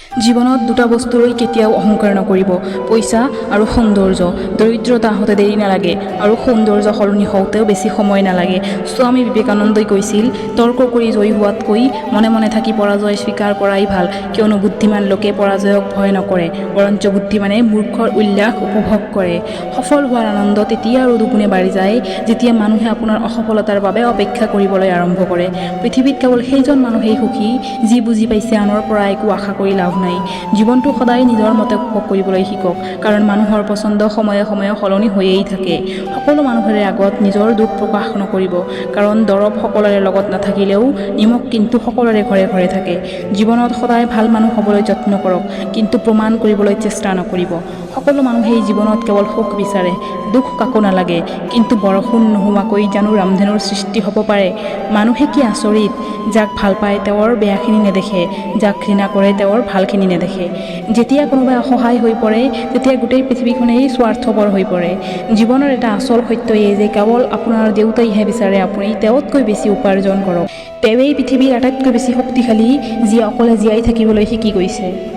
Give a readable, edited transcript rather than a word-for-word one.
জীৱনত দুটা বস্তুলৈ কেতিয়াও অহংকাৰ নকৰিব, পইচা আৰু সৌন্দৰ্য। দৰিদ্ৰতা আহোঁতে দেৰি নালাগে আৰু সৌন্দৰ্য সলনি হওঁতেও বেছি সময় নালাগে। স্বামী বিবেকানন্দই কৈছিল, তৰ্ক কৰি জয়ী হোৱাতকৈ মনে মনে থাকি পৰাজয় স্বীকাৰ কৰাই ভাল, কিয়নো বুদ্ধিমান লোকে পৰাজয়ক ভয় নকৰে, বৰঞ্চ বুদ্ধিমানে মূৰ্খৰ উল্লাস উপভোগ কৰে। সফল হোৱাৰ আনন্দ তেতিয়া আৰু দুগুণে বাঢ়ি যায় যেতিয়া মানুহে আপোনাৰ অসফলতাৰ বাবে অপেক্ষা কৰিবলৈ আৰম্ভ কৰে। পৃথিৱীত কেৱল সেইজন মানুহেই সুখী যি বুজি পাইছে আনৰ পৰা একো আশা কৰি লাভ নাই। জীৱনটো সদায় নিজৰ মতে উপভোগ কৰিবলৈ শিকক, কাৰণ মানুহৰ পচন্দ সময়ে সময়ে সলনি হৈয়েই থাকে। সকলো মানুহৰে আগত নিজৰ দুখ প্ৰকাশ নকৰিব, কাৰণ দৰৱ সকলোৰে লগত নাথাকিলেও নিমখ কিন্তু সকলোৰে ঘৰে ঘৰে থাকে। জীৱনত সদায় ভাল মানুহ হ'বলৈ যত্ন কৰক, কিন্তু প্ৰমাণ কৰিবলৈ চেষ্টা নকৰিব। সকলো মানুহেই জীৱনত কেৱল সুখ বিচাৰে, দুখ কাকো নালাগে, কিন্তু বৰষুণ নোহোৱাকৈ জানো ৰামধেনুৰ সৃষ্টি হ'ব পাৰে? মানুহে কি আচৰিত, যাক ভাল পায় তেওঁৰ বেয়াখিনি নেদেখে, যাক ঘৃণা কৰে তেওঁৰ ভালখিনি নেদেখে। যেতিয়া কোনোবাই অসহায় হৈ পৰে তেতিয়া গোটেই পৃথিৱীখনেই স্বাৰ্থপৰ হৈ পৰে। জীৱনৰ এটা আচল সত্য এই যে কেৱল আপোনাৰ দেউতাইহে বিচাৰে আপুনি তেওঁতকৈ বেছি উপাৰ্জন কৰক। তেওঁৱেই পৃথিৱীৰ আটাইতকৈ বেছি শক্তিশালী, যিয়ে অকলে জীয়াই থাকিবলৈ শিকি গৈছে।